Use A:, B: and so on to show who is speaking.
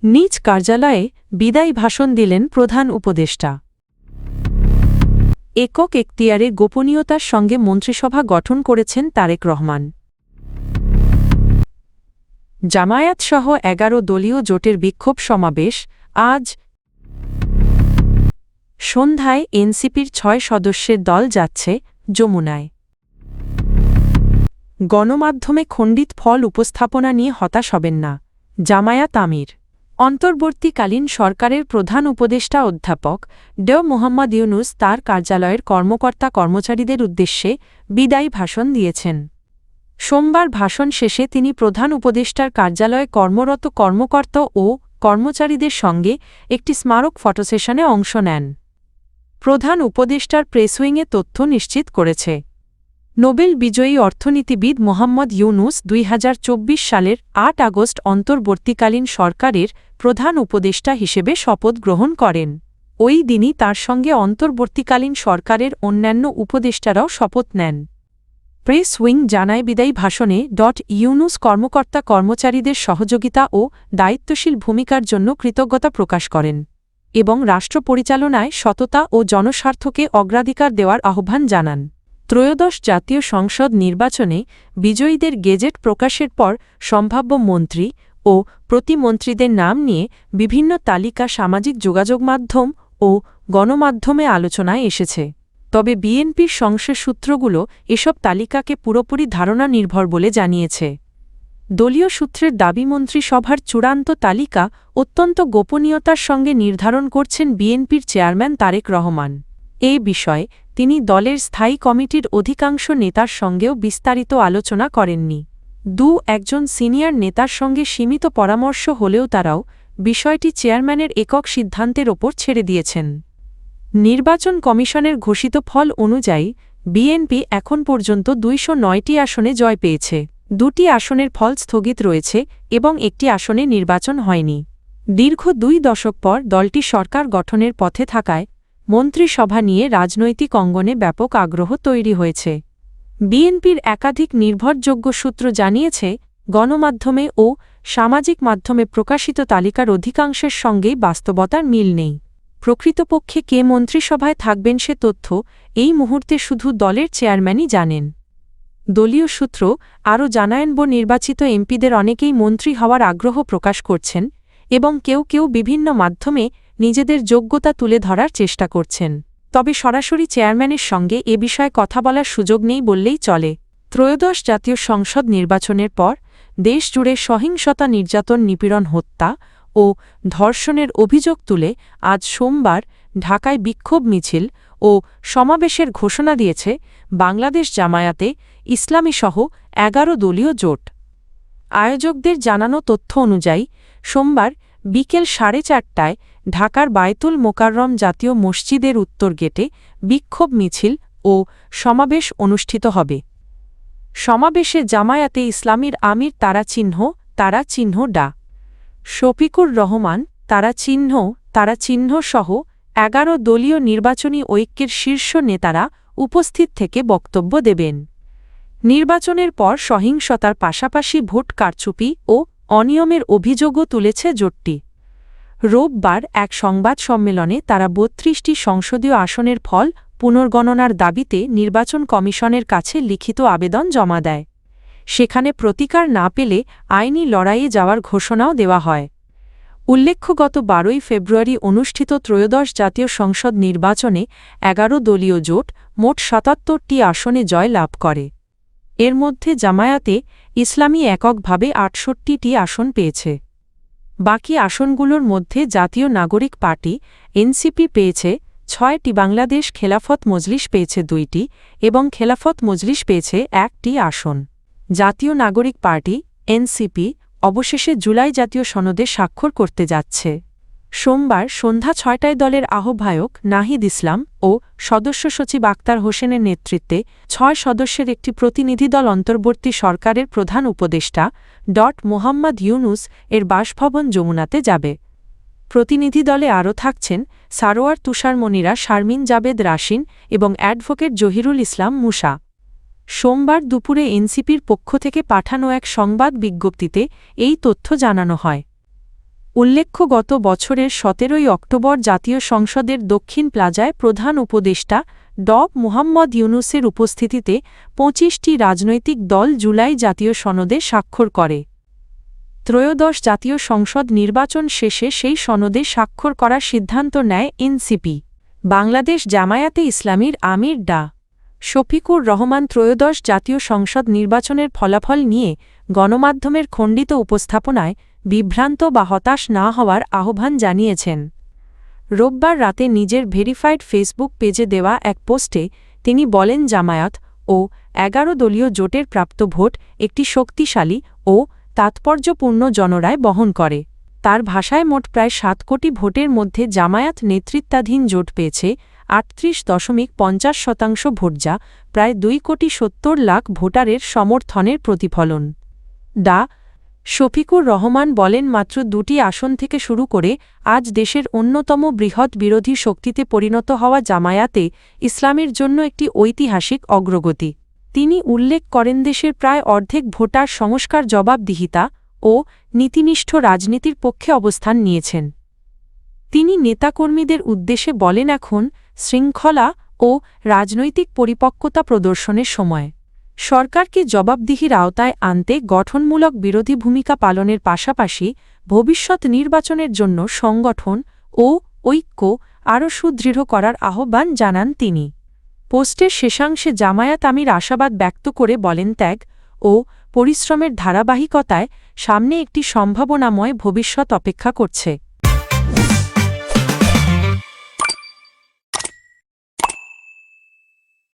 A: নিজ কার্যালয়ে বিদায়ী ভাষণ দিলেন প্রধান উপদেষ্টা। একক এখতিয়ারে গোপনীয়তার সঙ্গে মন্ত্রিসভা গঠন করেছেন তারেক রহমান। জামায়াতসহ ১১ দলীয় জোটের বিক্ষোভ সমাবেশ আজ সন্ধ্যায় এনসিপির ৬ সদস্যের দল যাচ্ছে যমুনায়। গণমাধ্যমে খণ্ডিত ফল উপস্থাপনা নিয়ে হতাশ হবেন না, জামায়াত আমির। অন্তর্বর্তীকালীন সরকারের প্রধান উপদেষ্টা অধ্যাপক ড মোহাম্মদ ইউনুস তার কার্যালয়ের কর্মকর্তা কর্মচারীদের উদ্দেশ্যে বিদায়ী ভাষণ দিয়েছেন। সোমবার ভাষণ শেষে তিনি প্রধান উপদেষ্টার কার্যালয়ে কর্মরত কর্মকর্তা ও কর্মচারীদের সঙ্গে একটি স্মারক ফটোসেশনে অংশ নেন। প্রধান উপদেষ্টার প্রেসউইংয়ে তথ্য নিশ্চিত করেছে। নোবেল বিজয়ী অর্থনীতিবিদ মোহাম্মদ ইউনুস ২০২৪ সালের ৮ আগস্ট অন্তর্বর্তীকালীন সরকারের প্রধান উপদেষ্টা হিসেবে শপথ গ্রহণ করেন। ওই দিনই তার সঙ্গে অন্তর্বর্তীকালীন সরকারের অন্যান্য উপদেষ্টারাও শপথ নেন। প্রেস উইং জানায় বিদায়ী ভাষণে ইউনুস কর্মকর্তা কর্মচারীদের সহযোগিতা ও দায়িত্বশীল ভূমিকার জন্য কৃতজ্ঞতা প্রকাশ করেন এবং রাষ্ট্র পরিচালনায় সততা ও জনস্বার্থকে অগ্রাধিকার দেওয়ার আহ্বান জানান। ত্রয়োদশ জাতীয় সংসদ নির্বাচনে বিজয়ীদের গেজেট প্রকাশের পর সম্ভাব্য মন্ত্রী ও প্রতিমন্ত্রীদের নাম নিয়ে বিভিন্ন তালিকা সামাজিক যোগাযোগ মাধ্যম ও গণমাধ্যমে আলোচনায় এসেছে। তবে বিএনপির সংশ্লিষ্ট সূত্রগুলো এসব তালিকাকে পুরোপুরি ধারণা নির্ভর বলে জানিয়েছে। দলীয় সূত্রের দাবি মন্ত্রিসভার চূড়ান্ত তালিকা অত্যন্ত গোপনীয়তার সঙ্গে নির্ধারণ করছেন বিএনপির চেয়ারম্যান তারেক রহমান। এ বিষয়ে তিনি দলের স্থায়ী কমিটির অধিকাংশ নেতার সঙ্গেও বিস্তারিত আলোচনা করেননি। একজন সিনিয়র নেতার সঙ্গে সীমিত পরামর্শ হলেও তারাও বিষয়টি চেয়ারম্যানের একক সিদ্ধান্তের ওপর ছেড়ে দিয়েছেন। নির্বাচন কমিশনের ঘোষিত ফল অনুযায়ী বিএনপি এখন পর্যন্ত ২০৯টি আসনে জয় পেয়েছে। ২টি আসনের ফল স্থগিত রয়েছে এবং একটি আসনে নির্বাচন হয়নি। দীর্ঘ ২ দশক পর দলটি সরকার গঠনের পথে থাকায় মন্ত্রিসভা নিয়ে রাজনৈতিক অঙ্গনে ব্যাপক আগ্রহ তৈরি হয়েছে। বিএনপির একাধিক নির্ভরযোগ্য সূত্র জানিয়েছে, গণমাধ্যমে ও সামাজিক মাধ্যমে প্রকাশিত তালিকার অধিকাংশের সঙ্গেই বাস্তবতার মিল নেই। প্রকৃতপক্ষে কে মন্ত্রিসভায় থাকবেন সে তথ্য এই মুহূর্তে শুধু দলের চেয়ারম্যানই জানেন। দলীয় সূত্র আরও জানায়, নির্বাচিত এমপিদের অনেকেই মন্ত্রী হওয়ার আগ্রহ প্রকাশ করছেন এবং কেউ কেউ বিভিন্ন মাধ্যমে নিজেদের যোগ্যতা তুলে ধরার চেষ্টা করছেন। তবে সরাসরি চেয়ারম্যানের সঙ্গে এ বিষয়ে কথা বলার সুযোগ নেই বললেই চলে। ত্রয়োদশ জাতীয় সংসদ নির্বাচনের পর দেশজুড়ে সহিংসতা, নির্যাতন, নিপীড়ন, হত্যা ও ধর্ষণের অভিযোগ তুলে আজ সোমবার ঢাকায় বিক্ষোভ মিছিল ও সমাবেশের ঘোষণা দিয়েছে বাংলাদেশ জামায়াতে ইসলামীসহ ১১ দলীয় জোট। আয়োজকদের জানানো তথ্য অনুযায়ী সোমবার বিকেল ৪:৩০টায় ঢাকার বায়তুল মোকাররম জাতীয় মসজিদের উত্তর গেটে বিক্ষোভ মিছিল ও সমাবেশ অনুষ্ঠিত হবে। সমাবেশে জামায়াতে ইসলামীর আমির তারা চিহ্ন ডা শফিকুর রহমান তারা চিহ্ন সহ ১১ দলীয় নির্বাচনী ঐক্যের শীর্ষ নেতারা উপস্থিত থেকে বক্তব্য দেবেন। নির্বাচনের পর সহিংসতার পাশাপাশি ভোট কারচুপি ও অনিয়মের অভিযোগও তুলেছে জোটটি। রোববার এক সংবাদ সম্মেলনে তারা ৩২টি সংসদীয় আসনের ফল পুনর্গণনার দাবিতে নির্বাচন কমিশনের কাছে লিখিত আবেদন জমা দেয়। সেখানে প্রতিকার না পেলে আইনি লড়াইয়ে যাওয়ার ঘোষণাও দেওয়া হয়। উল্লেখ্য, গত ১২ ফেব্রুয়ারি অনুষ্ঠিত ত্রয়োদশ জাতীয় সংসদ নির্বাচনে ১১ দলীয় জোট মোট ৭৭টি আসনে জয় লাভ করে। এর মধ্যে জামায়াতে ইসলামী এককভাবে ৬৮টি আসন পেয়েছে। বাকি আসনগুলোর মধ্যে জাতীয় নাগরিক পার্টি এনসিপি পেয়েছে ৬টি, বাংলাদেশ খেলাফত মজলিস পেয়েছে ২টি এবং খেলাফত মজলিস পেয়েছে ১টি আসন। জাতীয় নাগরিক পার্টি এনসিপি অবশেষে জুলাই জাতীয় সনদে স্বাক্ষর করতে যাচ্ছে। সোমবার সন্ধ্যা ৬টায় দলের আহ্বায়ক নাহিদ ইসলাম ও সদস্য সচিব আক্তার হোসেনের নেতৃত্বে ৬ সদস্যের একটি প্রতিনিধিদল অন্তর্বর্তী সরকারের প্রধান উপদেষ্টা মোহাম্মদ ইউনুস এর বাসভবন যমুনাতে যাবে। প্রতিনিধিদলে আরও থাকছেন সারোয়ার তুষার মনিরা, শারমিন জাবেদ রাশিন এবং অ্যাডভোকেট জহিরুল ইসলাম মুসা। সোমবার দুপুরে এনসিপির পক্ষ থেকে পাঠানো এক সংবাদ বিজ্ঞপ্তিতে এই তথ্য জানানো হয়। উল্লেখ্য গত বছরের ১৭ই অক্টোবর জাতীয় সংসদের দক্ষিণ প্লাজায় প্রধান উপদেষ্টা ড মুহাম্মদ ইউনূসের উপস্থিতিতে ২৫টি রাজনৈতিক দল জুলাই জাতীয় সনদে স্বাক্ষর করে। ত্রয়োদশ জাতীয় সংসদ নির্বাচন শেষে সেই সনদে স্বাক্ষর করার সিদ্ধান্ত নেয় এনসিপি। বাংলাদেশ জামায়াতে ইসলামীর আমির ডা শফিকুর রহমান ত্রয়োদশ জাতীয় সংসদ নির্বাচনের ফলাফল নিয়ে গণমাধ্যমের খণ্ডিত উপস্থাপনায় বিভ্রান্ত বা হতাশ না হওয়ার আহ্বান জানিয়েছেন। রোববার রাতে নিজের ভেরিফাইড ফেসবুক পেজে দেওয়া এক পোস্টে তিনি বলেন, জামায়াত ও ১১ দলীয় জোটের প্রাপ্ত ভোট একটি শক্তিশালী ও তাৎপর্যপূর্ণ জনরায় বহন করে। তার ভাষায় মোট প্রায় ৭ কোটি ভোটের মধ্যে জামায়াত নেতৃত্বাধীন জোট পেয়েছে ৩৮.৫০% ভোট, যা প্রায় ২,৭০,০০,০০০ ভোটারের সমর্থনের প্রতিফলন। ডা শফিকুর রহমান বলেন, মাত্র ২টি আসন থেকে শুরু করে আজ দেশের অন্যতম বৃহৎ বিরোধী শক্তিতে পরিণত হওয়া জামায়াতে ইসলামের জন্য একটি ঐতিহাসিক অগ্রগতি। তিনি উল্লেখ করেন, দেশের প্রায় অর্ধেক ভোটার সংস্কার, জবাবদিহিতা ও নীতিনিষ্ঠ রাজনীতির পক্ষে অবস্থান নিয়েছেন। তিনি নেতাকর্মীদের উদ্দেশ্যে বলেন, এখন শৃঙ্খলা ও রাজনৈতিক পরিপক্কতা প্রদর্শনের সময়। সরকারকে জবাবদিহির আওতায় আনতে গঠনমূলক বিরোধী ভূমিকা পালনের পাশাপাশি ভবিষ্যৎ নির্বাচনের জন্য সংগঠন ও ঐক্য আরও সুদৃঢ় করার আহ্বান জানান তিনি। পোস্টের শেষাংশে জামায়াত আমির আশাবাদ ব্যক্ত করে বলেন, ত্যাগ ও পরিশ্রমের ধারাবাহিকতায় সামনে একটি সম্ভাবনাময় ভবিষ্যৎ অপেক্ষা করছে।